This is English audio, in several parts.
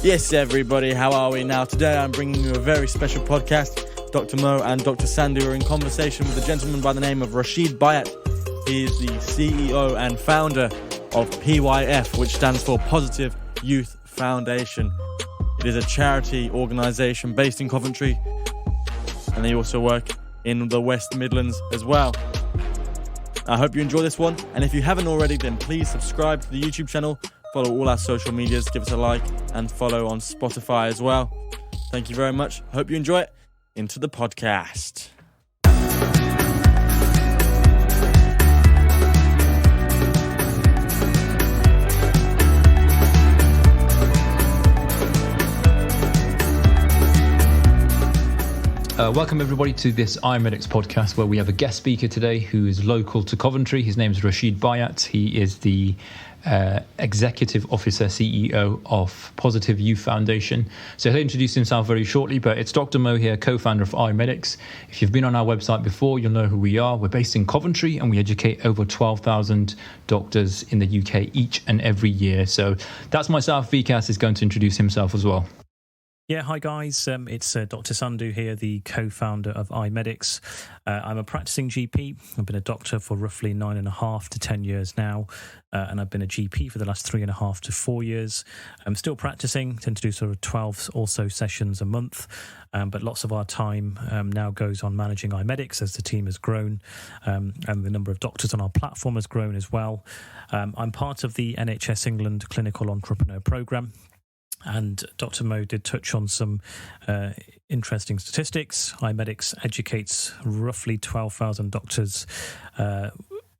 Yes, everybody, how are we now? Today I'm bringing you a very special podcast. Dr. Mo and Dr. Sandoo are in conversation with a gentleman by the name of Rashid Bhayat. He is the CEO and founder of PYF, which stands for Positive Youth Foundation. It is a charity organisation based in Coventry, and they also work in the West Midlands as well. I hope you enjoy this one, and if you haven't already, then please subscribe to the YouTube channel, follow all our social medias, give us a like, and follow on Spotify as well. Thank you very much. Hope you enjoy it. Into the podcast. Welcome everybody to this iMedics podcast, where we have a guest speaker today who is local to Coventry. His name is Rashid Bhayat. He is the Executive Officer, CEO of Positive Youth Foundation. So he'll introduce himself very shortly, but it's Dr. Mo here, co-founder of iMedics. If you've been on our website before, you'll know who we are. We're based in Coventry and we educate over 12,000 doctors in the UK each and every year. So that's myself. Vikas is going to introduce himself as well. Yeah, hi guys, it's Dr. Sandoo here, the co-founder of iMedics. I'm a practicing GP. I've been a doctor for roughly 9.5 to 10 years now, and I've been a GP for the last 3.5 to 4 years. I'm still practicing, tend to do sort of 12 or so sessions a month, but lots of our time now goes on managing iMedics as the team has grown, and the number of doctors on our platform has grown as well. I'm part of the NHS England Clinical Entrepreneur Programme. And Dr. Mo did touch on some interesting statistics. iMedics educates roughly 12,000 doctors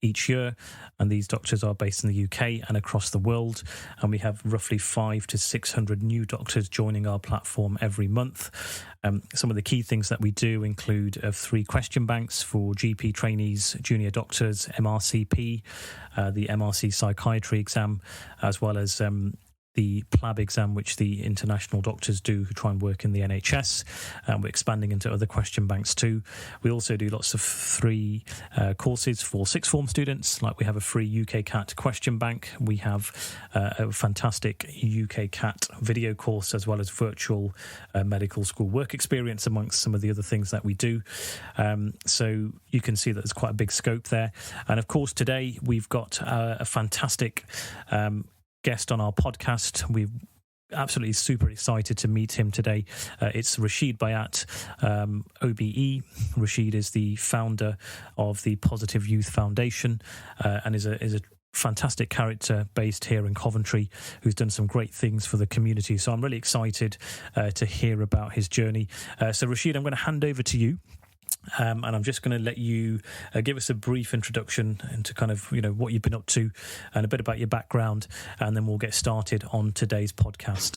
each year, and these doctors are based in the UK and across the world. And we have roughly 500 to 600 new doctors joining our platform every month. Some of the key things that we do include 3 question banks for GP trainees, junior doctors, MRCP, the MRC psychiatry exam, as well as the PLAB exam, which the international doctors do who try and work in the NHS. We're expanding into other question banks too. We also do lots of free courses for sixth form students, like we have a free UK CAT question bank. We have a fantastic UK CAT video course, as well as virtual medical school work experience, amongst some of the other things that we do. So you can see that there's quite a big scope there. And of course, today we've got a fantastic guest on our podcast. We're absolutely super excited to meet him today. It's Rashid Bhayat, OBE. Rashid is the founder of the Positive Youth Foundation and is a fantastic character based here in Coventry who's done some great things for the community. So I'm really excited to hear about his journey. So Rashid, I'm going to hand over to you. And I'm just going to let you give us a brief introduction into kind of, what you've been up to and a bit about your background, and then we'll get started on today's podcast.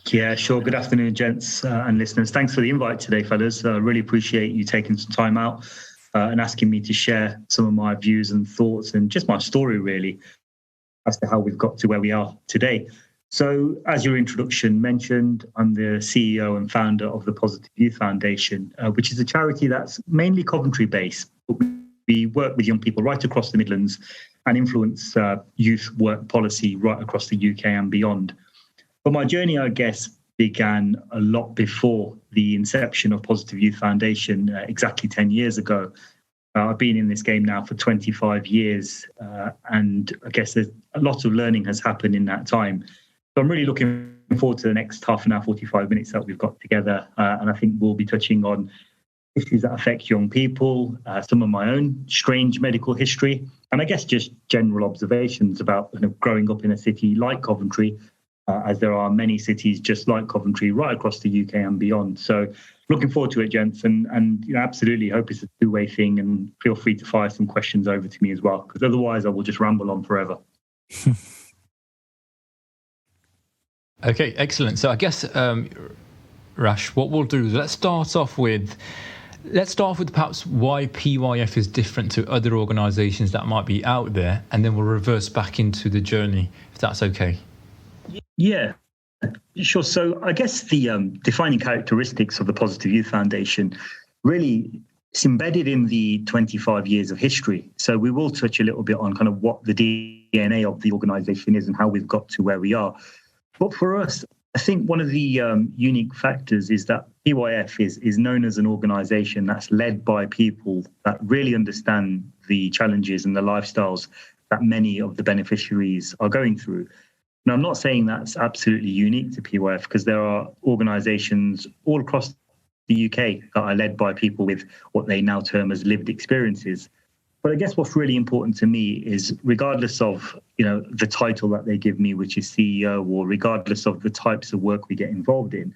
Yeah, sure. Good afternoon, gents and listeners. Thanks for the invite today, fellas. I really appreciate you taking some time out and asking me to share some of my views and thoughts and just my story, really, as to how we've got to where we are today. So, as your introduction mentioned, I'm the CEO and founder of the Positive Youth Foundation, which is a charity that's mainly Coventry-based. But we work with young people right across the Midlands and influence youth work policy right across the UK and beyond. But my journey, I guess, began a lot before the inception of Positive Youth Foundation, exactly 10 years ago. I've been in this game now for 25 years, and I guess a lot of learning has happened in that time. So I'm really looking forward to the next half an hour, 45 minutes that we've got together. And I think we'll be touching on issues that affect young people, some of my own strange medical history, and I guess just general observations about growing up in a city like Coventry, as there are many cities just like Coventry right across the UK and beyond. So looking forward to it, gents, and absolutely hope it's a two-way thing, and feel free to fire some questions over to me as well, because otherwise I will just ramble on forever. Okay, excellent. So I guess, Rash, what we'll do is let's start off with perhaps why PYF is different to other organisations that might be out there, and then we'll reverse back into the journey, if that's okay. Yeah, sure. So I guess the defining characteristics of the Positive Youth Foundation really it's embedded in the 25 years of history. So we will touch a little bit on kind of what the DNA of the organisation is and how we've got to where we are. But for us, I think one of the unique factors is that PYF is known as an organisation that's led by people that really understand the challenges and the lifestyles that many of the beneficiaries are going through. Now, I'm not saying that's absolutely unique to PYF, because there are organisations all across the UK that are led by people with what they now term as lived experiences. But I guess what's really important to me is, regardless of, the title that they give me, which is CEO, or regardless of the types of work we get involved in,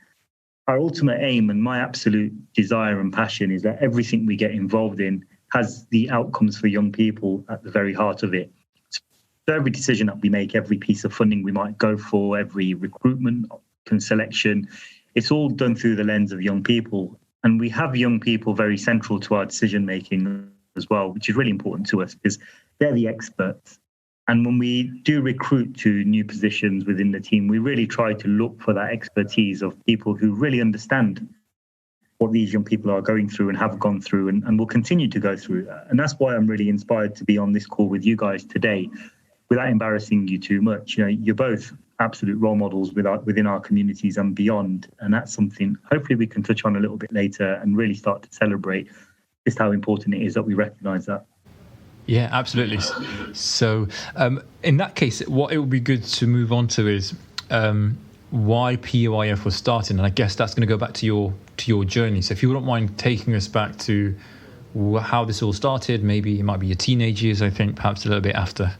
our ultimate aim and my absolute desire and passion is that everything we get involved in has the outcomes for young people at the very heart of it. So every decision that we make, every piece of funding we might go for, every recruitment and selection, it's all done through the lens of young people. And we have young people very central to our decision making as well, which is really important to us because they're the experts. And when we do recruit to new positions within the team, we really try to look for that expertise of people who really understand what these young people are going through and have gone through and will continue to go through. And that's why I'm really inspired to be on this call with you guys today. Without embarrassing you too much, you're both absolute role models within our communities and beyond. And that's something hopefully we can touch on a little bit later and really start to celebrate just how important it is that we recognise that. Yeah, absolutely. So in that case, what it would be good to move on to is why PYF was started. And I guess that's going to go back to your journey. So if you wouldn't mind taking us back to how this all started, maybe it might be your teenage years, I think, perhaps a little bit after.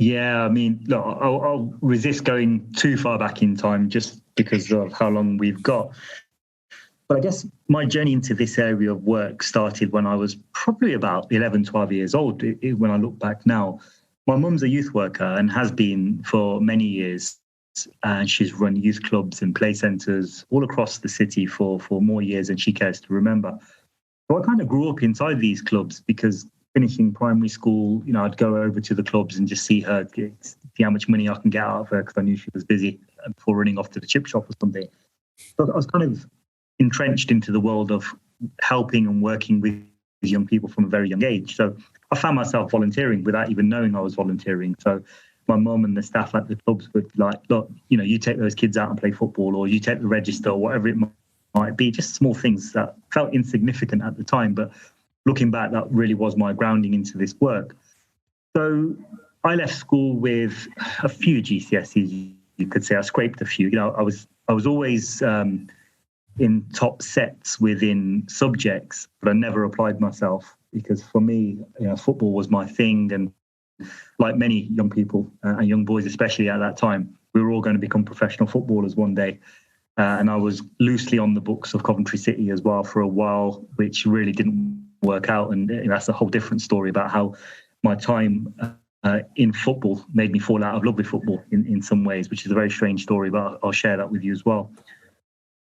Yeah, I mean, look, I'll resist going too far back in time just because of how long we've got. But I guess my journey into this area of work started when I was probably about 11, 12 years old. When I look back now, my mum's a youth worker and has been for many years. And she's run youth clubs and play centres all across the city for more years than she cares to remember. So I kind of grew up inside these clubs because finishing primary school, I'd go over to the clubs and just see her, see how much money I can get out of her because I knew she was busy before running off to the chip shop or something. So I was kind of entrenched into the world of helping and working with young people from a very young age. So I found myself volunteering without even knowing I was volunteering. So my mum and the staff at the clubs would like, look, you take those kids out and play football, or you take the register, or whatever it might be, just small things that felt insignificant at the time. But looking back, that really was my grounding into this work. So I left school with a few GCSEs, you could say. I scraped a few. I was always in top sets within subjects, but I never applied myself because for me, football was my thing. And like many young people and young boys, especially at that time, we were all going to become professional footballers one day. And I was loosely on the books of Coventry City as well for a while, which really didn't work out. And that's a whole different story about how my time in football made me fall out of love with football in some ways, which is a very strange story, but I'll share that with you as well.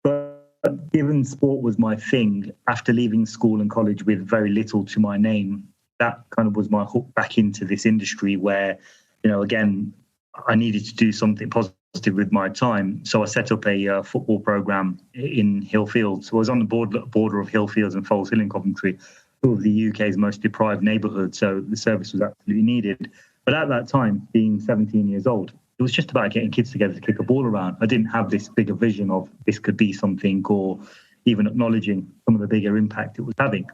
But given sport was my thing, after leaving school and college with very little to my name, that kind of was my hook back into this industry where, again, I needed to do something positive with my time. So I set up a football program in Hillfields. So I was on the border of Hillfields and Foles Hill in Coventry, two of the UK's most deprived neighbourhoods. So the service was absolutely needed. But at that time, being 17 years old, it was just about getting kids together to kick a ball around. I didn't have this bigger vision of this could be something, or even acknowledging some of the bigger impact it was having.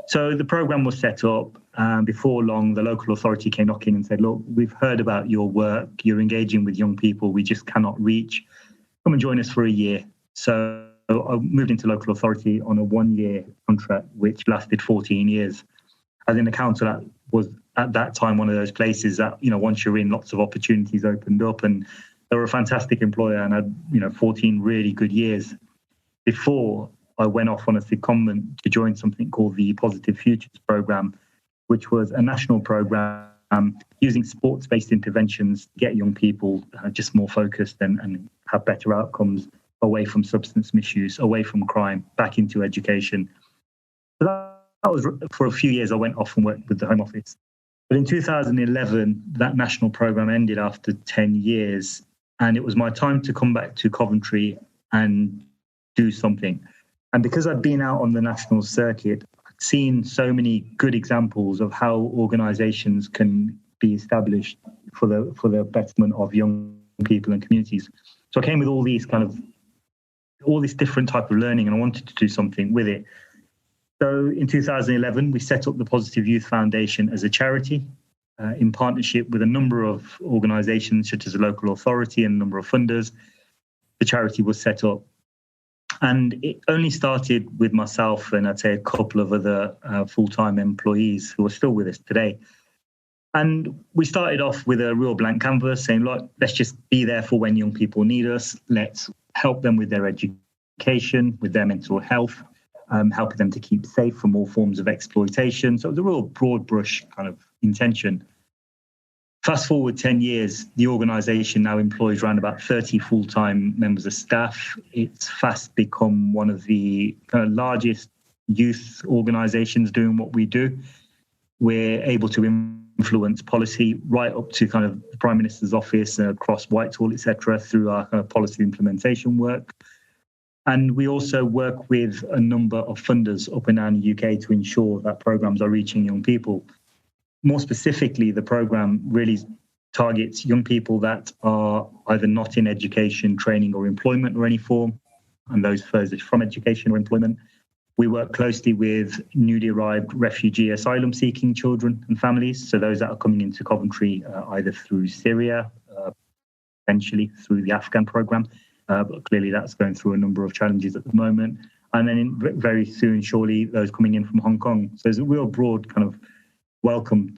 So the program was set up, and before long, the local authority came knocking and said, look, we've heard about your work. You're engaging with young people we just cannot reach. Come and join us for a year. So I moved into local authority on a 1-year contract, which lasted 14 years. As in the council, that was at that time one of those places that, once you're in, lots of opportunities opened up, and they were a fantastic employer and had, 14 really good years before I went off on a secondment to join something called the Positive Futures Programme, which was a national programme using sports-based interventions to get young people just more focused and have better outcomes away from substance misuse, away from crime, back into education. So that was, for a few years, I went off and worked with the Home Office. But in 2011, that national programme ended after 10 years, and it was my time to come back to Coventry and do something. And because I'd been out on the national circuit, I'd seen so many good examples of how organisations can be established for the betterment of young people and communities. So I came with all this different type of learning, and I wanted to do something with it. So in 2011, we set up the Positive Youth Foundation as a charity in partnership with a number of organisations such as the local authority and a number of funders. The charity was set up, and it only started with myself and I'd say a couple of other full-time employees who are still with us today. And we started off with a real blank canvas saying, look, let's just be there for when young people need us. Let's help them with their education, with their mental health, helping them to keep safe from all forms of exploitation. So it was a real broad brush kind of intention. Fast forward 10 years, the organisation now employs around about 30 full-time members of staff. It's fast become one of the largest youth organisations doing what we do. We're able to influence policy right up to kind of the Prime Minister's office across Whitehall, etc., through our kind of policy implementation work. And we also work with a number of funders up and down the UK to ensure that programmes are reaching young people. More specifically, the programme really targets young people that are either not in education, training or employment or any form, and those furthest from education or employment. We work closely with newly arrived refugee asylum-seeking children and families, so those that are coming into Coventry either through Syria, potentially through the Afghan programme, but clearly that's going through a number of challenges at the moment. And then very soon, surely, those coming in from Hong Kong. So there's a real broad kind of welcome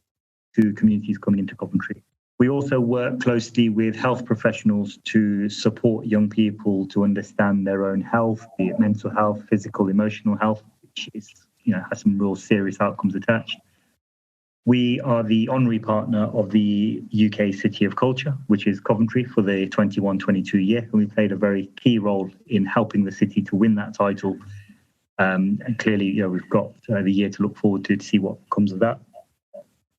to communities coming into Coventry. We also work closely with health professionals to support young people to understand their own health, be it mental health, physical, emotional health, which is, has some real serious outcomes attached. We are the honorary partner of the UK City of Culture, which is Coventry, for the 21-22 year, and we played a very key role in helping the city to win that title. And clearly, we've got the year to look forward to see what comes of that.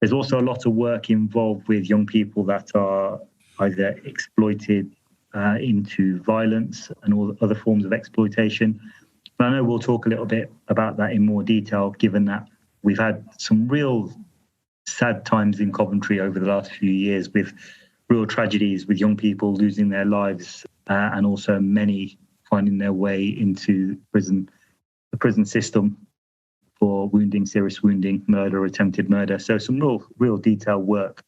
There's also a lot of work involved with young people that are either exploited into violence and all other forms of exploitation. But I know we'll talk a little bit about that in more detail, given that we've had some real sad times in Coventry over the last few years with real tragedies, with young people losing their lives and also many finding their way into the prison system for wounding, serious wounding, murder, attempted murder. So some real detailed work.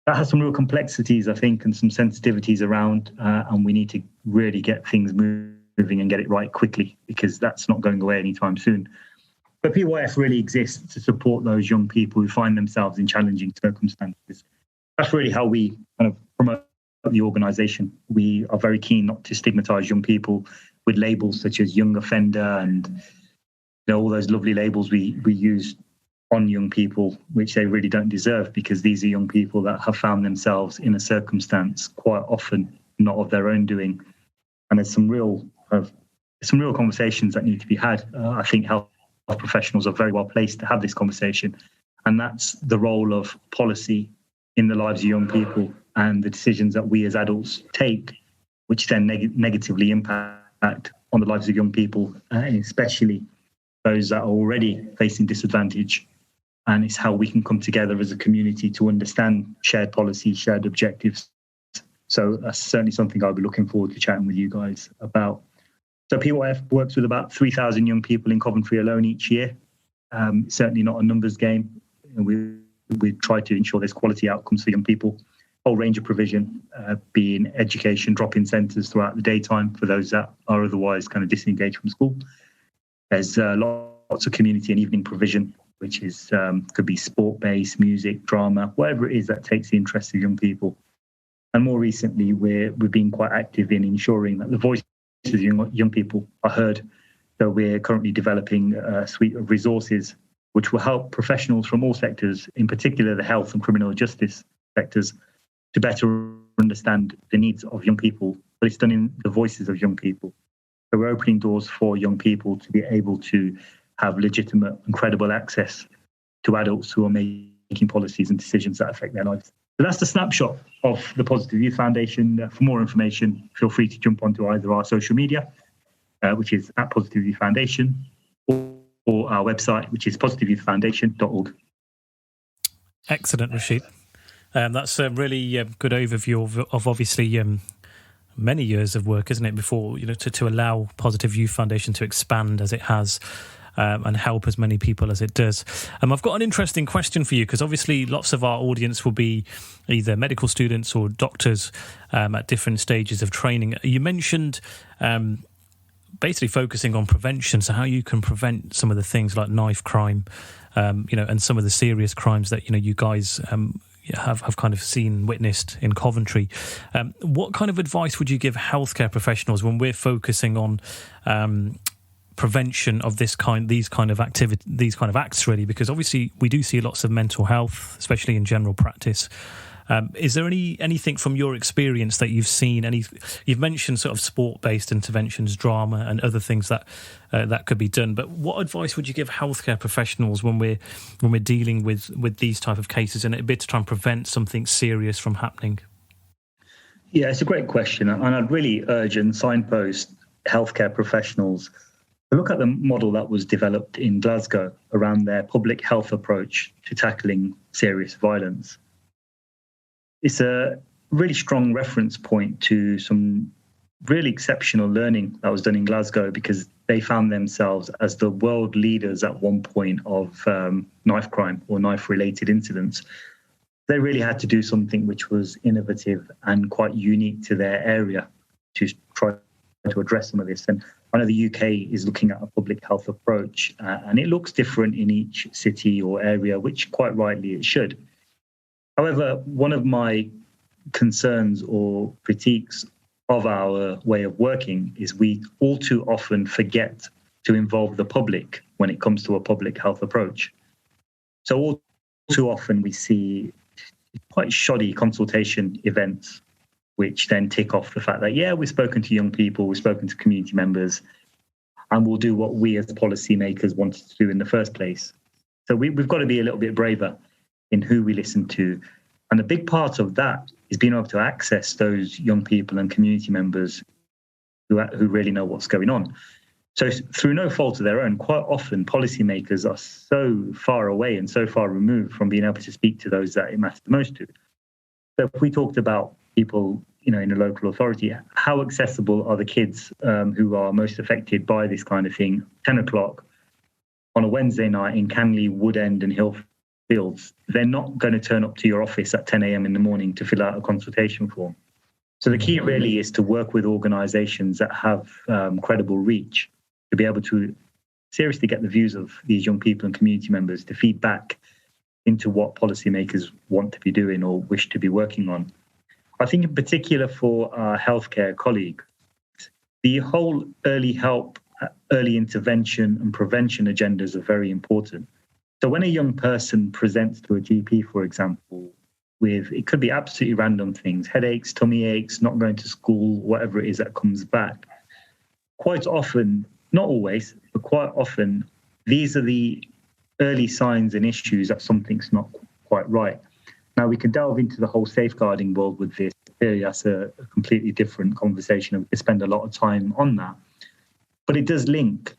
That has some real complexities, I think, and some sensitivities around, and we need to really get things moving and get it right quickly, because that's not going away anytime soon. But PYF really exists to support those young people who find themselves in challenging circumstances. That's really how we kind of promote the organisation. We are very keen not to stigmatise young people with labels such as young offender and all those lovely labels we use on young people, which they really don't deserve, because these are young people that have found themselves in a circumstance quite often not of their own doing. And there's some real conversations that need to be had. I think health professionals are very well placed to have this conversation. And that's the role of policy in the lives of young people and the decisions that we as adults take, which then negatively impact on the lives of young people, and especially those that are already facing disadvantage. And it's how we can come together as a community to understand shared policy, shared objectives. So that's certainly something I'll be looking forward to chatting with you guys about. So PYF works with about 3,000 young people in Coventry alone each year. Certainly not a numbers game. We try to ensure there's quality outcomes for young people. Whole range of provision, being education, drop-in centres throughout the daytime for those that are otherwise kind of disengaged from school. There's lots of community and evening provision, which is could be sport-based, music, drama, whatever it is that takes the interest of young people. And more recently, we've been quite active in ensuring that the voices of young people are heard. So we're currently developing a suite of resources which will help professionals from all sectors, in particular the health and criminal justice sectors, to better understand the needs of young people, but it's done in the voices of young people. So we're opening doors for young people to be able to have legitimate and credible access to adults who are making policies and decisions that affect their lives. So that's the snapshot of the Positive Youth Foundation. For more information, feel free to jump onto either our social media, which is at Positive Youth Foundation, or our website, which is positiveyouthfoundation.org. Excellent, Rashid. That's a really good overview of obviously many years of work, isn't it, before, to allow Positive Youth Foundation to expand as it has. And help as many people as it does. I've got an interesting question for you, because obviously lots of our audience will be either medical students or doctors at different stages of training. You mentioned basically focusing on prevention, so how you can prevent some of the things like knife crime, and some of the serious crimes that you guys have kind of witnessed in Coventry. What kind of advice would you give healthcare professionals when we're focusing on prevention of these kind of acts, really? Because obviously we do see lots of mental health, especially in general practice. Is there anything from your experience that you've seen? You've mentioned sort of sport-based interventions, drama, and other things that could be done. But what advice would you give healthcare professionals when we're dealing with these type of cases, and a bit to try and prevent something serious from happening? Yeah, it's a great question, and I'd really urge and signpost healthcare professionals to look at the model that was developed in Glasgow around their public health approach to tackling serious violence. It's a really strong reference point to some really exceptional learning that was done in Glasgow, because they found themselves as the world leaders at one point of knife crime or knife-related incidents. They really had to do something which was innovative and quite unique to their area to try to address some of this. And I know the UK is looking at a public health approach, and it looks different in each city or area, which quite rightly it should. However, one of my concerns or critiques of our way of working is we all too often forget to involve the public when it comes to a public health approach. So all too often we see quite shoddy consultation events, which then tick off the fact that, yeah, we've spoken to young people, we've spoken to community members, and we'll do what we as policymakers wanted to do in the first place. So we've got to be a little bit braver in who we listen to. And a big part of that is being able to access those young people and community members who really know what's going on. So through no fault of their own, quite often policymakers are so far away and so far removed from being able to speak to those that it matters the most to. So if we talked about people, in a local authority, how accessible are the kids who are most affected by this kind of thing? 10 o'clock on a Wednesday night in Canley, Woodend and Hillfields, they're not going to turn up to your office at 10 a.m. in the morning to fill out a consultation form. So the key really is to work with organisations that have credible reach to be able to seriously get the views of these young people and community members to feed back into what policymakers want to be doing or wish to be working on. I think in particular for our healthcare colleagues, the whole early help, early intervention and prevention agendas are very important. So when a young person presents to a GP, for example, with, it could be absolutely random things, headaches, tummy aches, not going to school, whatever it is that comes back, quite often, not always, but quite often, these are the early signs and issues that something's not quite right. Now, we can delve into the whole safeguarding world with this. Clearly, that's a completely different conversation, and we spend a lot of time on that. But it does link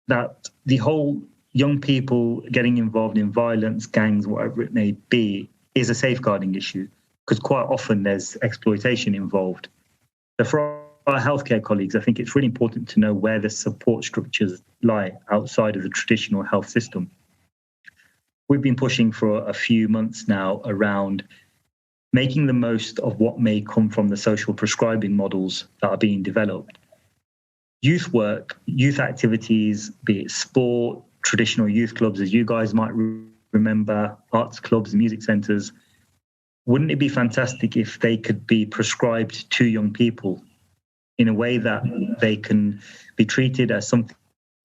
that the whole young people getting involved in violence, gangs, whatever it may be, is a safeguarding issue, because quite often there's exploitation involved. So for our healthcare colleagues, I think it's really important to know where the support structures lie outside of the traditional health system. We've been pushing for a few months now around making the most of what may come from the social prescribing models that are being developed. Youth work, youth activities, be it sport, traditional youth clubs, as you guys might remember, arts clubs, music centres. Wouldn't it be fantastic if they could be prescribed to young people in a way that they can be treated as something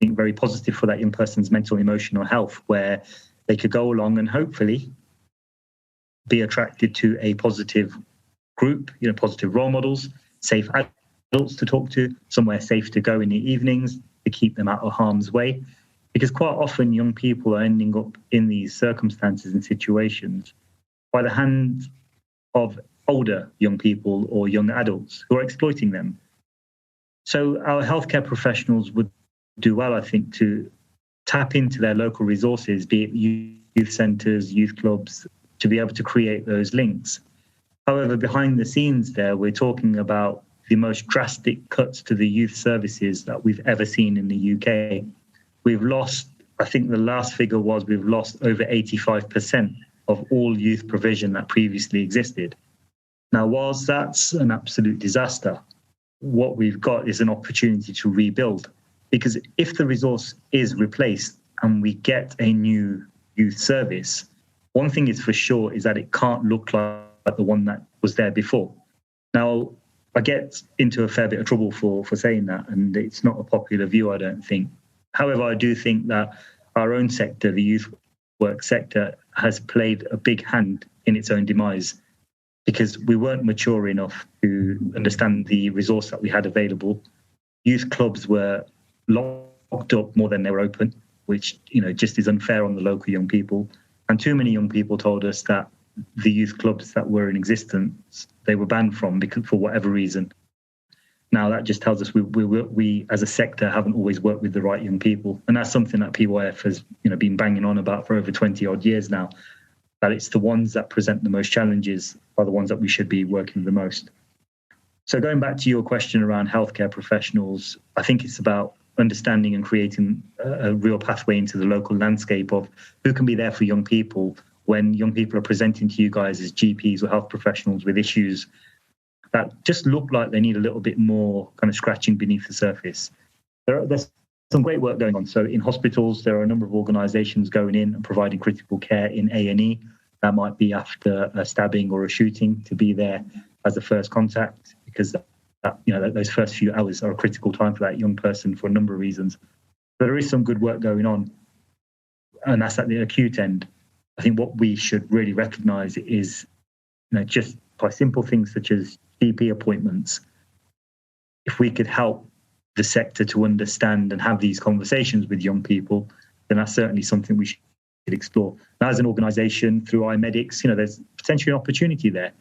very positive for that young person's mental, emotional health, where they could go along and hopefully be attracted to a positive group, positive role models, safe adults to talk to, somewhere safe to go in the evenings to keep them out of harm's way. Because quite often young people are ending up in these circumstances and situations by the hands of older young people or young adults who are exploiting them. So our healthcare professionals would do well, I think, to tap into their local resources, be it youth centres, youth clubs, to be able to create those links. However, behind the scenes there, we're talking about the most drastic cuts to the youth services that we've ever seen in the UK. We've lost, I think the last figure was we've lost over 85% of all youth provision that previously existed. Now, whilst that's an absolute disaster, what we've got is an opportunity to rebuild. Because if the resource is replaced and we get a new youth service, one thing is for sure is that it can't look like the one that was there before. Now, I get into a fair bit of trouble for saying that, and it's not a popular view, I don't think. However, I do think that our own sector, the youth work sector, has played a big hand in its own demise because we weren't mature enough to understand the resource that we had available. Youth clubs were locked up more than they were open, which, just is unfair on the local young people. And too many young people told us that the youth clubs that were in existence, they were banned from because for whatever reason. Now that just tells us we as a sector haven't always worked with the right young people. And that's something that PYF has been banging on about for over 20 odd years now, that it's the ones that present the most challenges are the ones that we should be working with the most. So going back to your question around healthcare professionals, I think it's about understanding and creating a real pathway into the local landscape of who can be there for young people when young people are presenting to you guys as GPs or health professionals with issues that just look like they need a little bit more kind of scratching beneath the surface. There's some great work going on. So in hospitals, there are a number of organisations going in and providing critical care in A&E. That might be after a stabbing or a shooting, to be there as a first contact, because those first few hours are a critical time for that young person for a number of reasons. But there is some good work going on, and that's at the acute end. I think what we should really recognise is, just by simple things such as GP appointments, if we could help the sector to understand and have these conversations with young people, then that's certainly something we should explore. Now, as an organisation, through iMedics, there's potentially an opportunity there.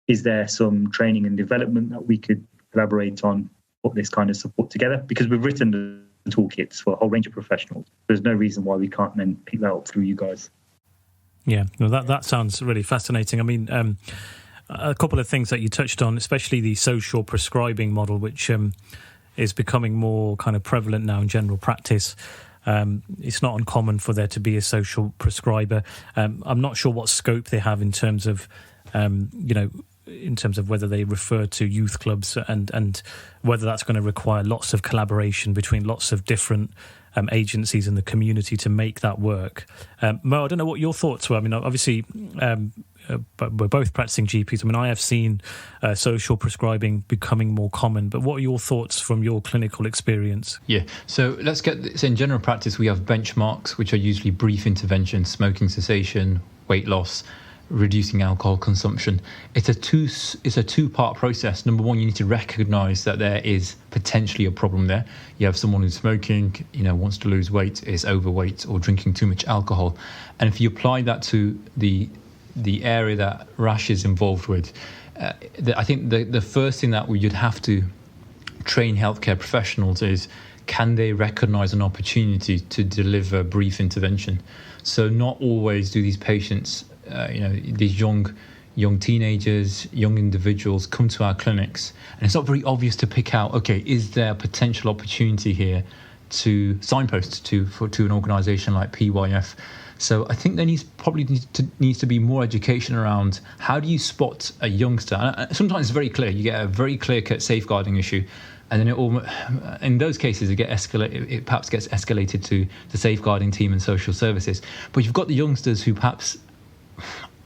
Is there some training and development that we could collaborate on, put this kind of support together? Because we've written the toolkits for a whole range of professionals. There's no reason why we can't then pick that up through you guys. Yeah, well, that sounds really fascinating. I mean, a couple of things that you touched on, especially the social prescribing model, which is becoming more kind of prevalent now in general practice. It's not uncommon for there to be a social prescriber. I'm not sure what scope they have in terms of, in terms of whether they refer to youth clubs and whether that's going to require lots of collaboration between lots of different agencies in the community to make that work. Mo, I don't know what your thoughts were. I mean, obviously, but we're both practicing GPs. I mean, I have seen social prescribing becoming more common, but what are your thoughts from your clinical experience? Yeah, so let's get this. In general practice, we have benchmarks, which are usually brief interventions, smoking cessation, weight loss, reducing alcohol consumption. It's a two-part process. Number one, you need to recognise that there is potentially a problem there. You have someone who's smoking, wants to lose weight, is overweight, or drinking too much alcohol. And if you apply that to the area that Rash is involved with, I think the first thing that you'd have to train healthcare professionals is, can they recognise an opportunity to deliver brief intervention? So not always do these patients, these young teenagers, young individuals come to our clinics, and it's not very obvious to pick out, okay, is there a potential opportunity here to signpost to an organisation like PYF? So I think there needs to be more education around how do you spot a youngster. And sometimes it's very clear. You get a very clear-cut safeguarding issue, and then in those cases it perhaps gets escalated to the safeguarding team and social services. But you've got the youngsters who perhaps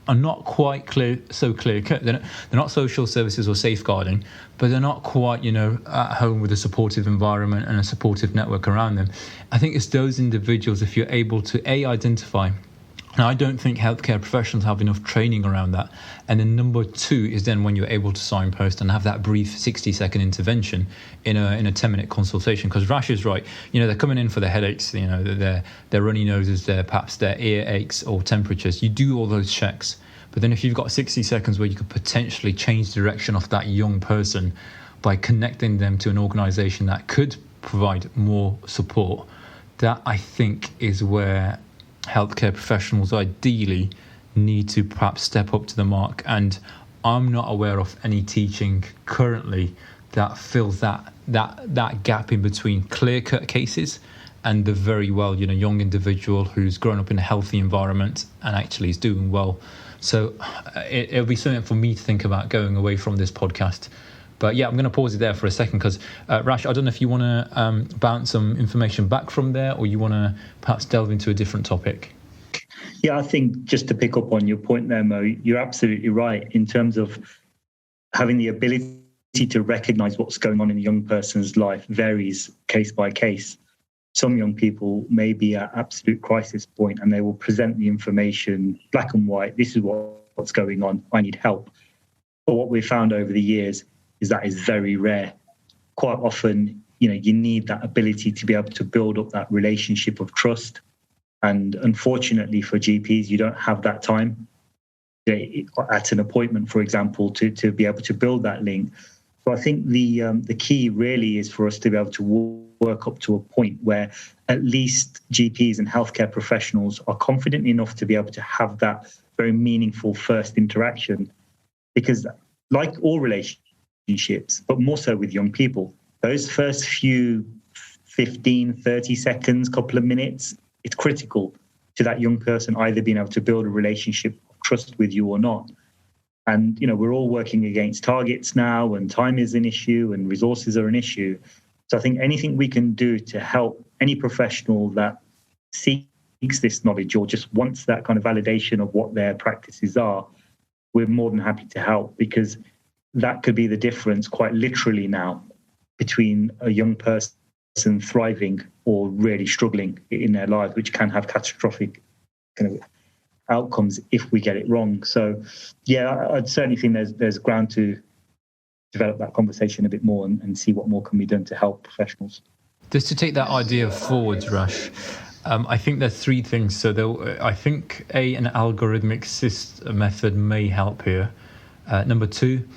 are not quite so clear-cut. They're not social services or safeguarding, but they're not quite, at home with a supportive environment and a supportive network around them. I think it's those individuals, if you're able to identify. Now, I don't think healthcare professionals have enough training around that. And then number two is then when you're able to signpost and have that brief 60-second intervention in a 10-minute consultation. Because Rash is right. They're coming in for their headaches, their runny noses, perhaps their ear aches or temperatures. You do all those checks. But then if you've got 60 seconds where you could potentially change the direction of that young person by connecting them to an organisation that could provide more support, that I think is where healthcare professionals ideally need to perhaps step up to the mark. And I'm not aware of any teaching currently that fills that gap in between clear-cut cases and the very well, young individual who's grown up in a healthy environment and actually is doing well. So it'll be something for me to think about going away from this podcast. But yeah, I'm going to pause it there for a second because, Rash, I don't know if you want to bounce some information back from there, or you want to perhaps delve into a different topic. Yeah, I think just to pick up on your point there, Mo, you're absolutely right in terms of having the ability to recognise what's going on in a young person's life varies case by case. Some young people may be at absolute crisis point and they will present the information black and white. This is what's going on. I need help. But what we've found over the years is that is very rare. Quite often, you need that ability to be able to build up that relationship of trust. And unfortunately for GPs, you don't have that time at an appointment, for example, to be able to build that link. So I think the key really is for us to be able to work up to a point where at least GPs and healthcare professionals are confident enough to be able to have that very meaningful first interaction. Because like all relationships, but more so with young people, those first few 15, 30 seconds, couple of minutes, it's critical to that young person either being able to build a relationship of trust with you or not. And, we're all working against targets now, and time is an issue and resources are an issue. So I think anything we can do to help any professional that seeks this knowledge or just wants that kind of validation of what their practices are, we're more than happy to help, because that could be the difference quite literally now between a young person thriving or really struggling in their lives, which can have catastrophic kind of outcomes if we get it wrong. So, yeah, I'd certainly think there's ground to develop that conversation a bit more and see what more can be done to help professionals. Just to take that idea forwards, Rash, I think there's three things. So I think an algorithmic method may help here. Number two,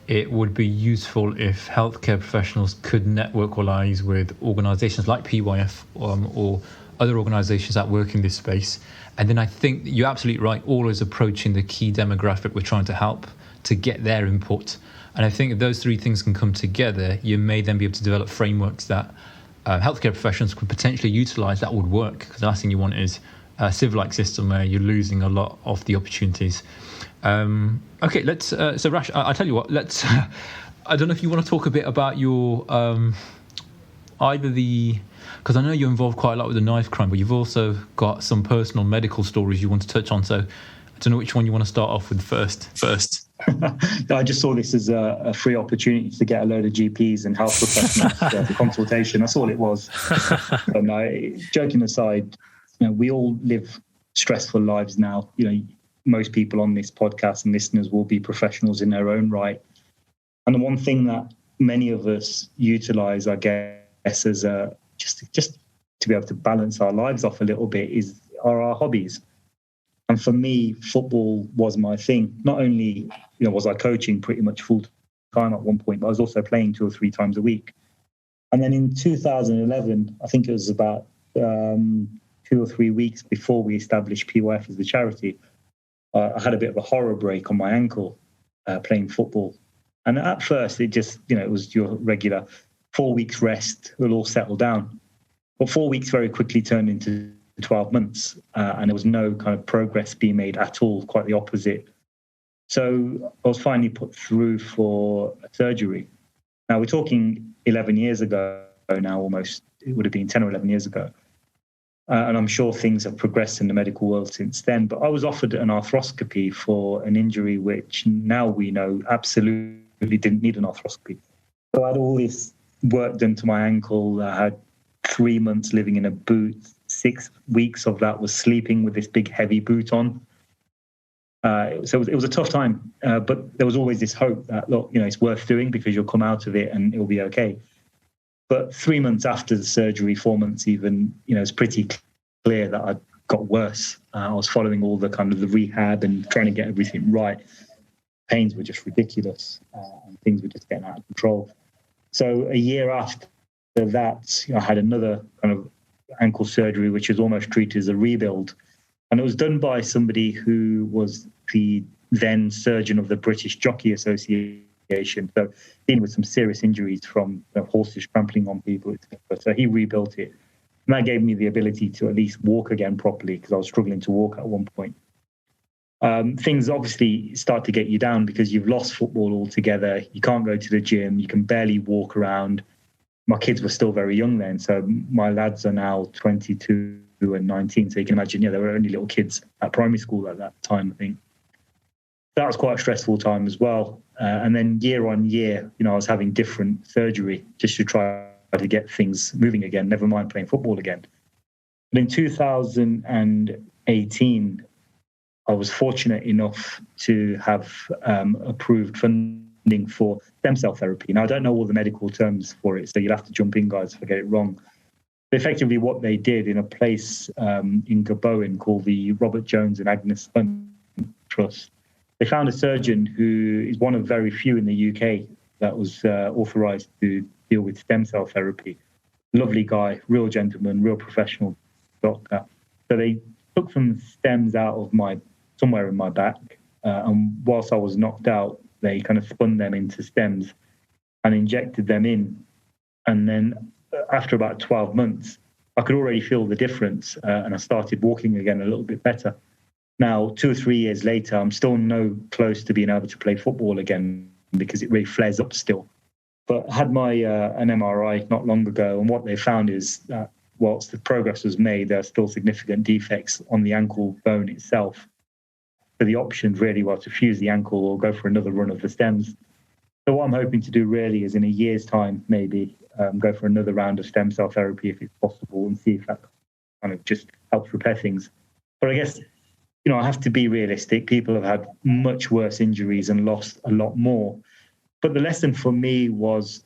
it would be useful if healthcare professionals could network or liaise with organisations like PYF or other organisations that work in this space. And then I think you're absolutely right, always approaching the key demographic we're trying to help to get their input. And I think if those three things can come together, you may then be able to develop frameworks that healthcare professionals could potentially utilise that would work. Because the last thing you want is a civ-like system where you're losing a lot of the opportunities. Okay, let's. So Rash, I tell you what. Let's. I don't know if you want to talk a bit about your because I know you're involved quite a lot with the knife crime, but you've also got some personal medical stories you want to touch on. So I don't know which one you want to start off with first. I just saw this as a free opportunity to get a load of GPs and health professionals for consultation. That's all it was. But no, joking aside, we all live stressful lives now. Most people on this podcast and listeners will be professionals in their own right. And the one thing that many of us utilize, I guess, as just to be able to balance our lives off a little bit are our hobbies. And for me, football was my thing. Not only, was I coaching pretty much full time at one point, but I was also playing 2 or 3 times a week. And then in 2011, I think it was about 2 or 3 weeks before we established PYF as the charity, I had a bit of a horror break on my ankle playing football. And at first, it just, it was your regular 4 weeks rest, we'll all settle down. But 4 weeks very quickly turned into 12 months, and there was no kind of progress being made at all, quite the opposite. So I was finally put through for a surgery. Now, we're talking 11 years ago now, almost. It would have been 10 or 11 years ago. And I'm sure things have progressed in the medical world since then. But I was offered an arthroscopy for an injury which now we know absolutely didn't need an arthroscopy. So I had all this work done to my ankle. I had 3 months living in a boot. 6 weeks of that was sleeping with this big heavy boot on. So it was a tough time, but there was always this hope that, look, it's worth doing because you'll come out of it and it'll be okay. But 3 months after the surgery, 4 months even, it's pretty clear that I'd got worse. I was following all the kind of the rehab and trying to get everything right. Pains were just ridiculous, and things were just getting out of control. So a year after that, I had another kind of ankle surgery, which was almost treated as a rebuild. And it was done by somebody who was the then surgeon of the British Jockey Association. rehabilitation. So dealing with some serious injuries from horses trampling on people, etc. So he rebuilt it. And that gave me the ability to at least walk again properly, because I was struggling to walk at one point. Things obviously start to get you down because you've lost football altogether. You can't go to the gym. You can barely walk around. My kids were still very young then. So my lads are now 22 and 19. So you can imagine, they were only little kids at primary school at that time, I think. That was quite a stressful time as well. And then year on year, I was having different surgery just to try to get things moving again, never mind playing football again. But in 2018, I was fortunate enough to have approved funding for stem cell therapy. Now, I don't know all the medical terms for it, so you'll have to jump in, guys, if I get it wrong. But effectively, what they did in a place in Gaboin called the Robert Jones and Agnes Hunt Trust, they found a surgeon who is one of very few in the UK that was authorised to deal with stem cell therapy. Lovely guy, real gentleman, real professional doctor. So they took some stems out of somewhere in my back, and whilst I was knocked out, they kind of spun them into stems and injected them in. And then after about 12 months, I could already feel the difference, and I started walking again a little bit better. Now, 2 or 3 years later, I'm still no close to being able to play football again because it really flares up still. But I had an MRI not long ago, and what they found is that whilst the progress was made, there are still significant defects on the ankle bone itself. So the options really were to fuse the ankle or go for another run of the stems. So what I'm hoping to do really is in a year's time, maybe go for another round of stem cell therapy if it's possible, and see if that kind of just helps repair things. But I guess, I have to be realistic. People have had much worse injuries and lost a lot more. But the lesson for me was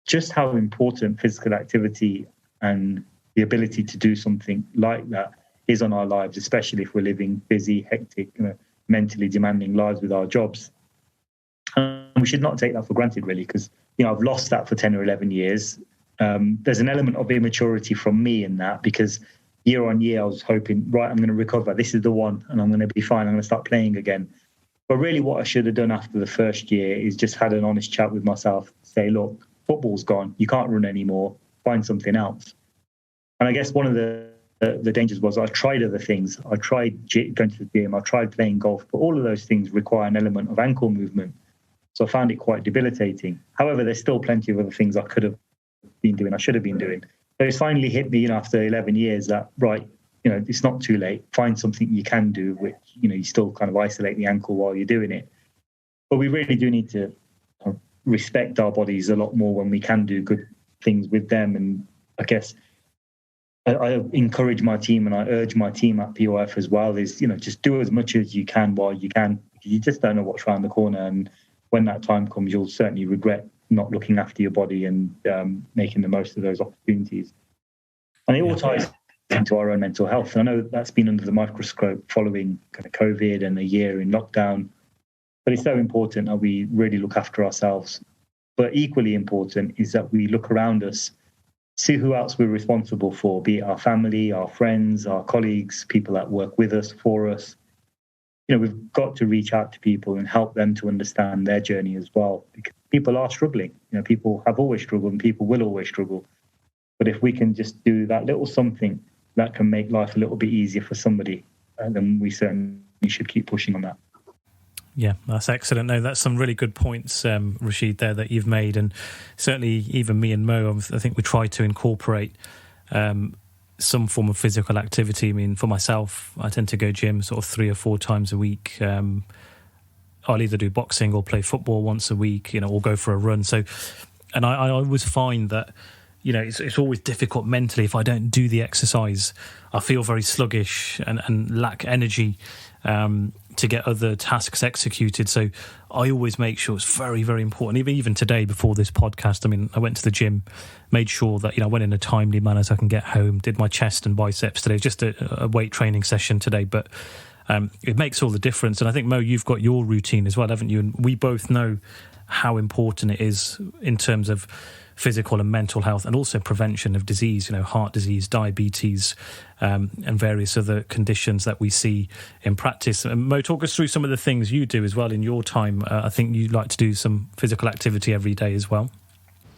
just how important physical activity and the ability to do something like that is on our lives, especially if we're living busy, hectic, mentally demanding lives with our jobs. We should not take that for granted, really, because, I've lost that for 10 or 11 years. There's an element of immaturity from me in that, because year on year I was hoping, right, I'm going to recover. This is the one, and I'm going to be fine. I'm going to start playing again. But really what I should have done after the first year is just had an honest chat with myself, say, look, football's gone. You can't run anymore. Find something else. And I guess one of the dangers was I tried other things. I tried going to the gym. I tried playing golf. But all of those things require an element of ankle movement. So I found it quite debilitating. However, there's still plenty of other things I could have been doing, I should have been doing. So it's finally hit me, after 11 years that, right, it's not too late. Find something you can do, which, you still kind of isolate the ankle while you're doing it. But we really do need to respect our bodies a lot more when we can do good things with them. And I guess I encourage my team, and I urge my team at POF as well, is, just do as much as you can while you can. You just don't know what's around the corner. And when that time comes, you'll certainly regret not looking after your body and making the most of those opportunities. And it all ties into our own mental health. And I know that's been under the microscope following kind of COVID and a year in lockdown, but it's so important that we really look after ourselves. But equally important is that we look around us, see who else we're responsible for, be it our family, our friends, our colleagues, people that work with us, for us. We've got to reach out to people and help them to understand their journey as well, because people are struggling. People have always struggled and people will always struggle. But if we can just do that little something that can make life a little bit easier for somebody, then we certainly should keep pushing on that. Yeah, that's excellent. No, that's some really good points, Rashid, there that you've made. And certainly even me and Mo, I think we try to incorporate some form of physical activity. I mean, for myself, I tend to go gym sort of 3 or 4 times a week. I'll either do boxing or play football once a week, or go for a run. So, and I always find that, it's always difficult mentally. If I don't do the exercise, I feel very sluggish and lack energy to get other tasks executed. So I always make sure it's very, very important. Even today, before this podcast, I went to the gym, made sure that, I went in a timely manner so I can get home, did my chest and biceps today, just a weight training session today. But it makes all the difference. And I think, Mo, you've got your routine as well, haven't you? And we both know how important it is in terms of physical and mental health, and also prevention of disease, heart disease, diabetes, and various other conditions that we see in practice. Mo, talk us through some of the things you do as well in your time. I think you like to do some physical activity every day as well.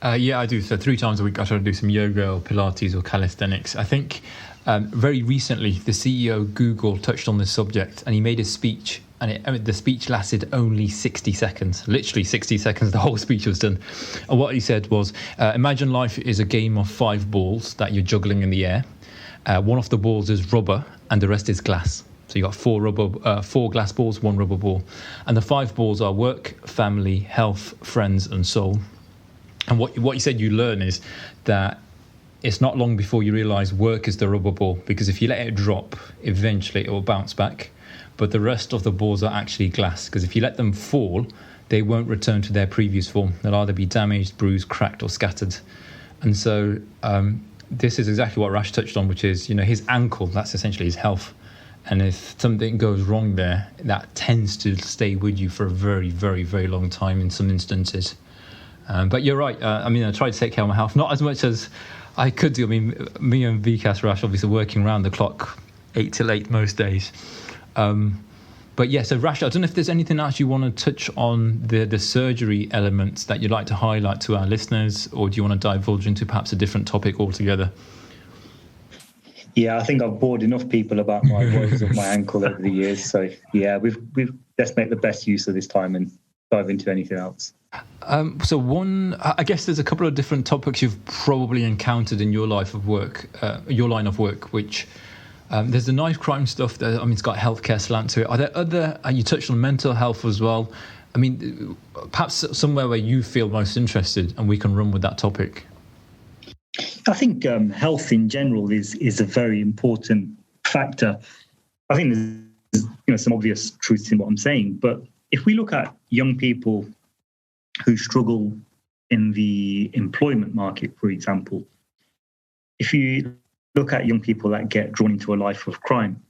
Yeah, I do. So 3 times a week I try to do some yoga or Pilates or calisthenics. I think very recently the CEO of Google touched on this subject, and he made a speech, and the speech lasted only 60 seconds, literally 60 seconds. The whole speech was done. And what he said was, imagine life is a game of 5 balls that you're juggling in the air. One of the balls is rubber and the rest is glass. So you got 4 glass balls, 1 rubber ball. And the 5 balls are work, family, health, friends, and soul. And what you said you learn is that it's not long before you realise work is the rubber ball, because if you let it drop, eventually it will bounce back. But the rest of the balls are actually glass, because if you let them fall, they won't return to their previous form. They'll either be damaged, bruised, cracked, or scattered. And so this is exactly what Rash touched on, which is, his ankle, that's essentially his health. And if something goes wrong there, that tends to stay with you for a very, very, very long time in some instances. But you're right. I try to take care of my health, not as much as I could do. Me and Vikas, Rash, obviously working around the clock, 8 till 8 most days. But yeah, so Rash, I don't know if there's anything else you want to touch on the surgery elements that you'd like to highlight to our listeners, or do you want to divulge into perhaps a different topic altogether? Yeah, I think I've bored enough people about my woes of my ankle over the years. So yeah, we've let's make the best use of this time and dive into anything else. I guess there's a couple of different topics you've probably encountered in your line of work, which there's the knife crime stuff. It's got healthcare slant to it. Are there other? You touched on mental health as well. Perhaps somewhere where you feel most interested, and we can run with that topic. I think health in general is a very important factor. I think there's some obvious truths in what I'm saying, but if we look at young people who struggle in the employment market, for example, if you look at young people that get drawn into a life of crime,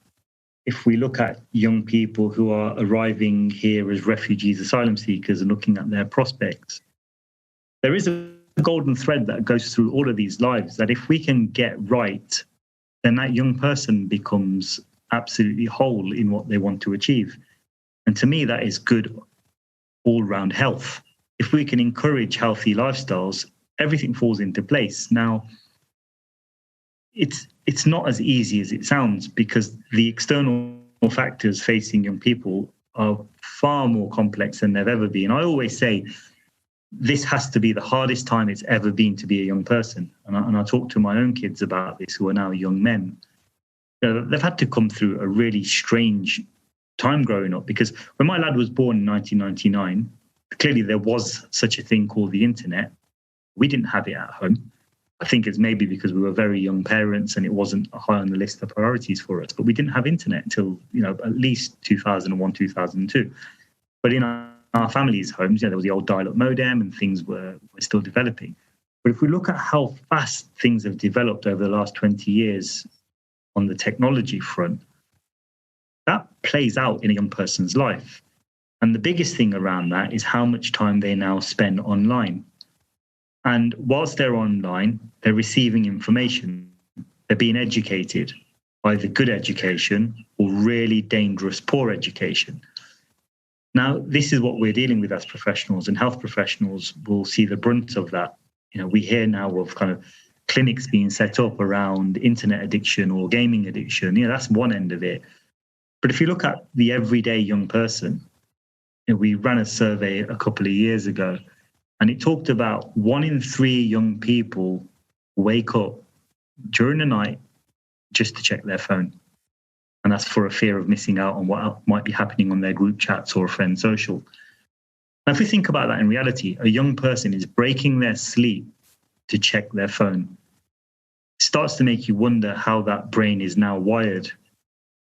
if we look at young people who are arriving here as refugees, asylum seekers, and looking at their prospects, there is a golden thread that goes through all of these lives that if we can get right, then that young person becomes absolutely whole in what they want to achieve. And to me, that is good all-round health. If we can encourage healthy lifestyles, everything falls into place. Now, it's not as easy as it sounds, because the external factors facing young people are far more complex than they've ever been. I always say this has to be the hardest time it's ever been to be a young person. And I talk to my own kids about this, who are now young men. They've had to come through a really strange time growing up, because when my lad was born in 1999, clearly there was such a thing called the internet. We didn't have it at home. I think it's maybe because we were very young parents and it wasn't high on the list of priorities for us, but we didn't have internet until, at least 2001, 2002. But in our families' homes, there was the old dial-up modem and things were still developing. But if we look at how fast things have developed over the last 20 years on the technology front, that plays out in a young person's life. And the biggest thing around that is how much time they now spend online. And whilst they're online, they're receiving information. They're being educated, either good education or really dangerous poor education. Now, this is what we're dealing with as professionals, and health professionals will see the brunt of that. We hear now of kind of clinics being set up around internet addiction or gaming addiction. That's one end of it. But if you look at the everyday young person, we ran a survey a couple of years ago, and it talked about 1 in 3 young people wake up during the night just to check their phone. And that's for a fear of missing out on what might be happening on their group chats or a friend social. Now, if we think about that in reality, a young person is breaking their sleep to check their phone. It starts to make you wonder how that brain is now wired.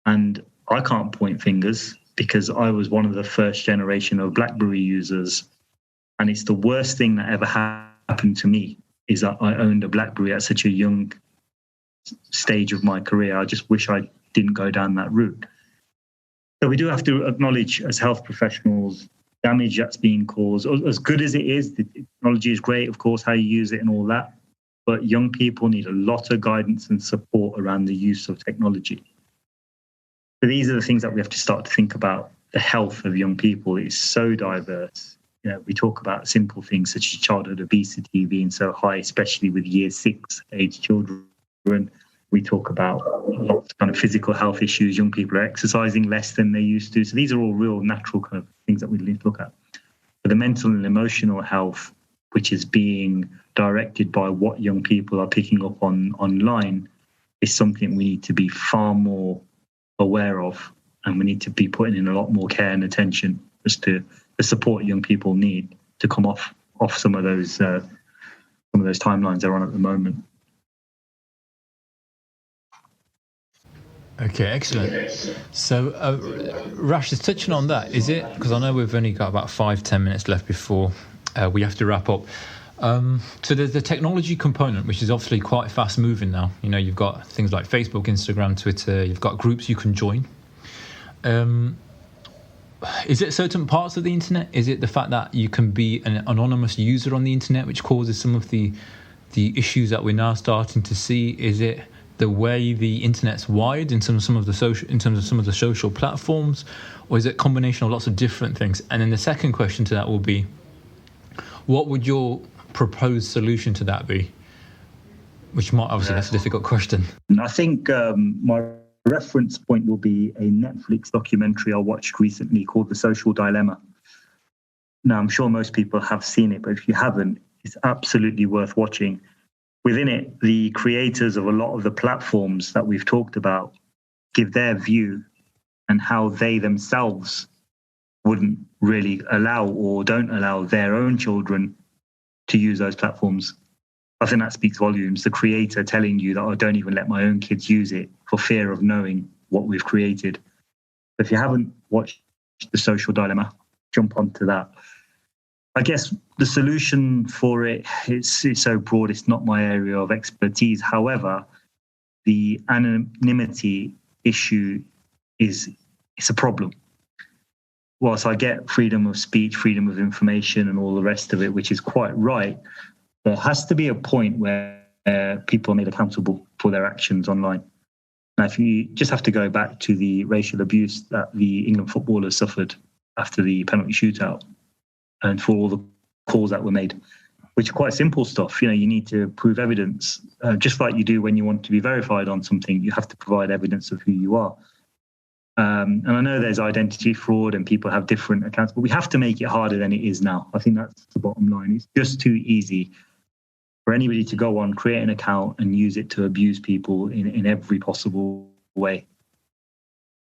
And I can't point fingers, because I was one of the first generation of BlackBerry users. And it's the worst thing that ever happened to me, is that I owned a BlackBerry at such a young stage of my career. I just wish I didn't go down that route. So we do have to acknowledge as health professionals damage that's being caused. As good as it is, the technology is great, of course, how you use it and all that. But young people need a lot of guidance and support around the use of technology. So these are the things that we have to start to think about. The health of young people is so diverse. We talk about simple things such as childhood obesity being so high, especially with year 6 age children. We talk about lots of kind of physical health issues. Young people are exercising less than they used to. So these are all real natural kind of things that we need to look at. But the mental and emotional health, which is being directed by what young people are picking up online, is something we need to be far more aware of, and we need to be putting in a lot more care and attention as to the support young people need to come off some of those timelines they're on at the moment. Okay, excellent. So, Rash, just touching on that, is it, because I know we've only got about 5-10 minutes left before we have to wrap up. So there's the technology component, which is obviously quite fast moving now. You've got things like Facebook, Instagram, Twitter, you've got groups you can join. Is it certain parts of the internet? Is it the fact that you can be an anonymous user on the internet, which causes some of the issues that we're now starting to see? Is it the way the internet's wired in terms of some of the social platforms, or is it a combination of lots of different things? And then the second question to that will be, what would your proposed solution to that be? Which might, obviously, that's a difficult question. I think my reference point will be a Netflix documentary I watched recently called The Social Dilemma. Now, I'm sure most people have seen it, but if you haven't, it's absolutely worth watching. Within it, the creators of a lot of the platforms that we've talked about give their view and how they themselves wouldn't really allow or don't allow their own children to use those platforms. I think that speaks volumes. The creator telling you that I don't even let my own kids use it for fear of knowing what we've created. If you haven't watched The Social Dilemma, jump onto that. I guess the solution for it's so broad, it's not my area of expertise. However, the anonymity issue it's a problem. Whilst I get freedom of speech, freedom of information and all the rest of it, which is quite right, there has to be a point where people are made accountable for their actions online. Now, if you just have to go back to the racial abuse that the England footballers suffered after the penalty shootout, and for all the calls that were made, which are quite simple stuff. You need to prove evidence, just like you do when you want to be verified on something. You have to provide evidence of who you are. And I know there's identity fraud and people have different accounts, but we have to make it harder than it is now. I think that's the bottom line. It's just too easy for anybody to go on, create an account and use it to abuse people in every possible way.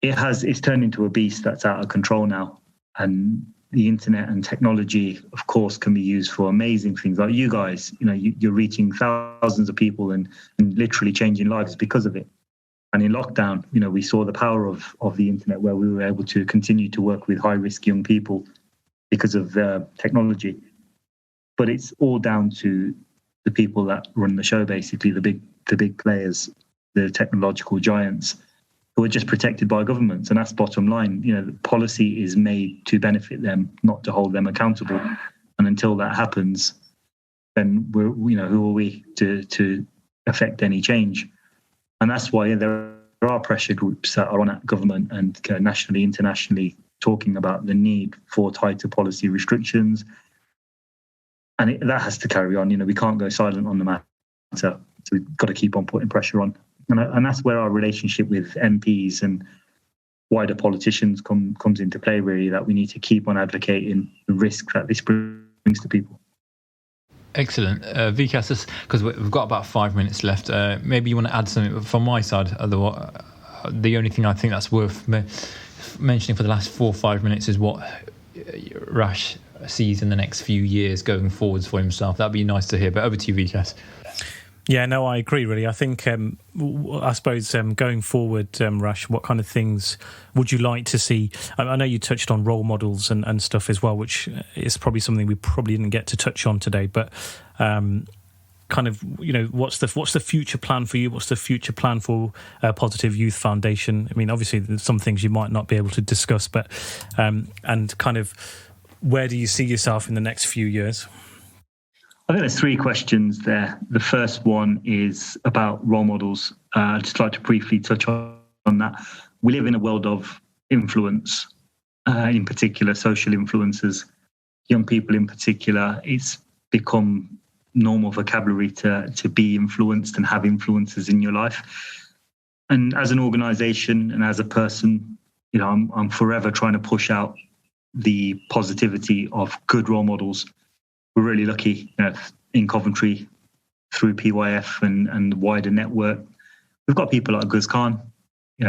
It's turned into a beast that's out of control now. And the internet and technology, of course, can be used for amazing things. Like you guys, you're reaching thousands of people and literally changing lives because of it. And in lockdown, we saw the power of the internet, where we were able to continue to work with high-risk young people because of technology. But it's all down to the people that run the show, basically, the big players, the technological giants, who are just protected by governments. And that's bottom line. The policy is made to benefit them, not to hold them accountable. And until that happens, then who are we to affect any change? And that's why there are pressure groups that are on at government and nationally, internationally, talking about the need for tighter policy restrictions. And that has to carry on. We can't go silent on the matter. So we've got to keep on putting pressure on. And that's where our relationship with MPs and wider politicians comes into play, really, that we need to keep on advocating the risk that this brings to people. Excellent. Vikas, because we've got about 5 minutes left, maybe you want to add something from my side. Otherwise, the only thing I think that's worth mentioning for the last 4 or 5 minutes is what Rash sees in the next few years going forwards for himself. That'd be nice to hear. But over to you, Vikas. Yeah, no, I agree, really. I think, I suppose, going forward, Rash, what kind of things would you like to see? I know you touched on role models and stuff as well, which is probably something we probably didn't get to touch on today. But kind of, what's the future plan for you? What's the future plan for Positive Youth Foundation? I mean, obviously, there's some things you might not be able to discuss, but and kind of where do you see yourself in the next few years? I think there's three questions there. The first one is about role models. I'd just like to briefly touch on that. We live in a world of influence, in particular, social influencers. Young people in particular, it's become normal vocabulary to be influenced and have influences in your life. And as an organisation and as a person, I'm forever trying to push out the positivity of good role models. We're really lucky in Coventry through PYF and the wider network. We've got people like Guz Khan,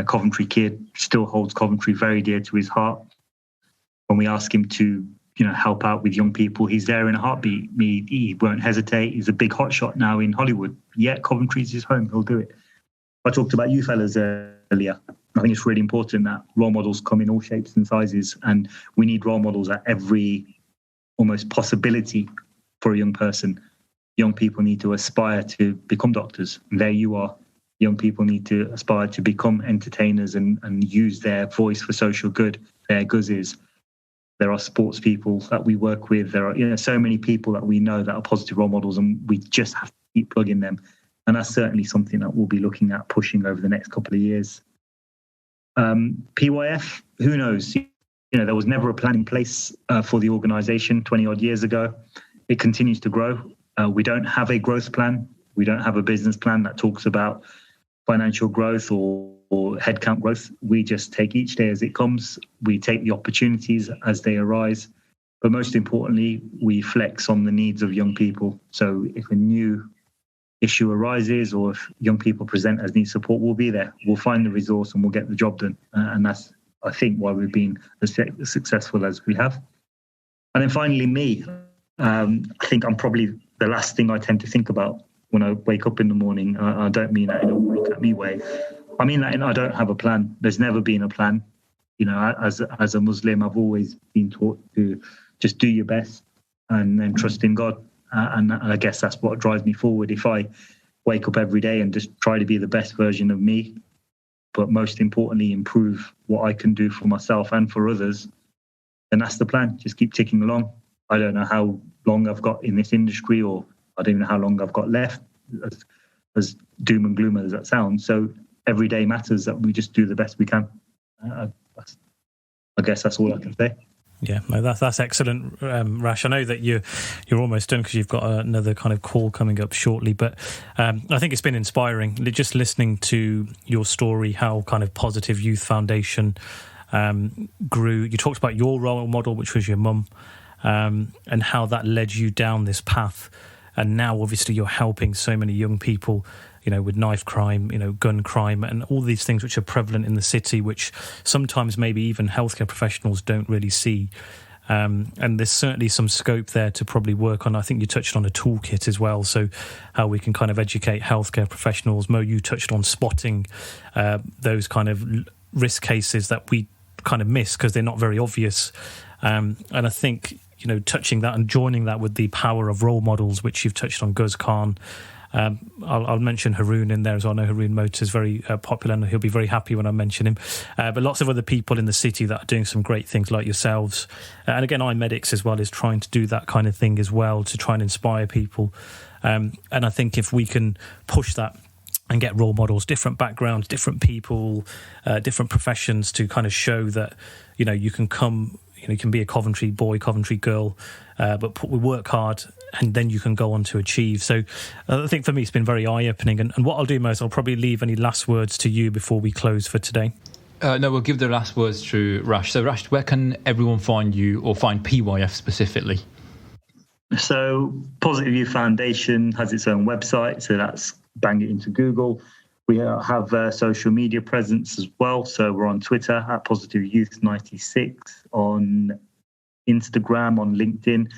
Coventry kid, still holds Coventry very dear to his heart. When we ask him to, help out with young people, he's there in a heartbeat. He won't hesitate. He's a big hotshot now in Hollywood. Yet Coventry's his home. He'll do it. I talked about you fellas earlier. I think it's really important that role models come in all shapes and sizes, and we need role models at every almost possibility for a young person. Young people need to aspire to become doctors. And there you are. Young people need to aspire to become entertainers and use their voice for social good. There Guz is. There are sports people that we work with. There are so many people that we know that are positive role models, and we just have to keep plugging them. And that's certainly something that we'll be looking at pushing over the next couple of years. PYF, who knows? There was never a plan in place for the organisation 20 odd years ago. It continues to grow. We don't have a growth plan. We don't have a business plan that talks about financial growth or headcount growth. We just take each day as it comes. We take the opportunities as they arise. But most importantly, we flex on the needs of young people. So if a new issue arises or if young people present as need support, we'll be there. We'll find the resource and we'll get the job done. And that's, I think, why we've been as successful as we have. And then finally, me. I think I'm probably the last thing I tend to think about when I wake up in the morning. I don't mean that in a look at me way. I mean that I don't have a plan. There's never been a plan. As a Muslim, I've always been taught to just do your best and then trust in God. And I guess that's what drives me forward. If I wake up every day and just try to be the best version of me, but most importantly, improve what I can do for myself and for others, then that's the plan. Just keep ticking along. I don't know how long I've got in this industry, or I don't even know how long I've got left, as doom and gloom as that sounds. So every day matters, that we just do the best we can. I guess that's all I can say. Yeah, no, that's excellent, Rash. I know that you're almost done because you've got another kind of call coming up shortly, but I think it's been inspiring just listening to your story, how kind of Positive Youth Foundation grew. You talked about your role model, which was your mum, and how that led you down this path. And now, obviously, you're helping so many young people, with knife crime, gun crime, and all these things which are prevalent in the city, which sometimes maybe even healthcare professionals don't really see. And there's certainly some scope there to probably work on. I think you touched on a toolkit as well, so how we can kind of educate healthcare professionals. Mo, you touched on spotting those kind of risk cases that we kind of miss because they're not very obvious. And I think, touching that and joining that with the power of role models, which you've touched on, Guz Khan. I'll mention Haroon in there as well. I know Haroon Motor is very popular and he'll be very happy when I mention him. But lots of other people in the city that are doing some great things like yourselves. And again, iMedics as well is trying to do that kind of thing as well to try and inspire people. And I think if we can push that and get role models, different backgrounds, different people, different professions to kind of show that, you can come, you can be a Coventry boy, Coventry girl, but we work hard and then you can go on to achieve. So I think for me, it's been very eye-opening. And what I'll do, Mo, is I'll probably leave any last words to you before we close for today. No, we'll give the last words to Rash. So Rash, where can everyone find you or find PYF specifically? So Positive Youth Foundation has its own website. So that's bang it into Google. We have a social media presence as well. So we're on Twitter at Positive Youth 96, on Instagram, on LinkedIn.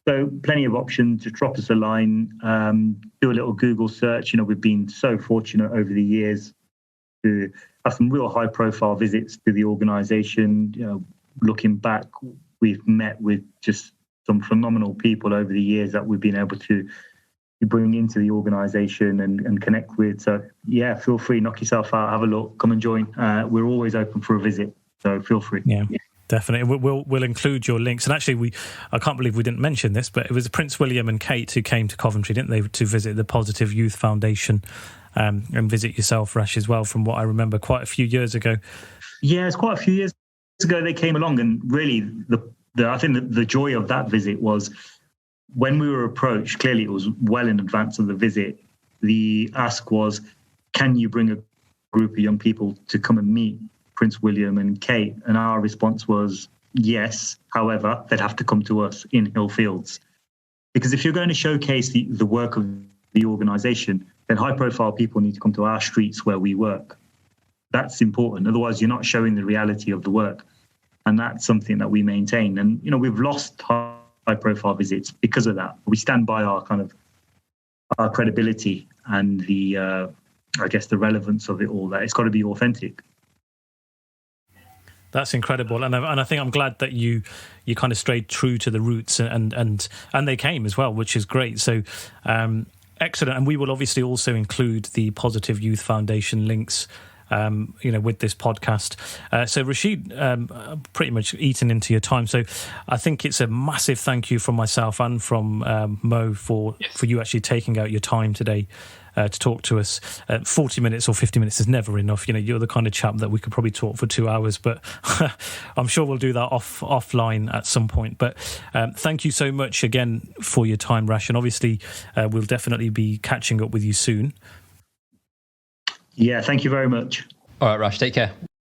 So plenty of options. Just drop us a line, do a little Google search. We've been so fortunate over the years to have some real high profile visits to the organisation. Looking back, we've met with just some phenomenal people over the years that we've been able to bring into the organisation and connect with. So yeah, feel free, knock yourself out, have a look, come and join. We're always open for a visit. So feel free. Yeah. Definitely, we'll include your links. And actually, I can't believe we didn't mention this, but it was Prince William and Kate who came to Coventry, didn't they, to visit the Positive Youth Foundation and visit yourself, Rash, as well. From what I remember, quite a few years ago. Yeah, it's quite a few years ago they came along, and really, I think the joy of that visit was when we were approached. Clearly, it was well in advance of the visit. The ask was, "Can you bring a group of young people to come and meet Prince William and Kate?" And our response was yes. However, they'd have to come to us in Hill Fields, because if you're going to showcase the work of the organisation, then high-profile people need to come to our streets where we work. That's important. Otherwise, you're not showing the reality of the work, and that's something that we maintain. And we've lost high-profile visits because of that. We stand by our credibility and the relevance of it all. That it's got to be authentic. That's incredible, and I think I'm glad that you kind of strayed true to the roots, and they came as well, which is great. So excellent, and we will obviously also include the Positive Youth Foundation links, with this podcast. So Rashid, pretty much eaten into your time. So I think it's a massive thank you from myself and from Mo for you actually taking out your time today to talk to us. 40 minutes or 50 minutes is never enough. You're the kind of chap that we could probably talk for 2 hours, but I'm sure we'll do that offline at some point. But thank you so much again for your time, Rash, and obviously we'll definitely be catching up with you soon. Yeah, thank you very much. All right, Rash, take care.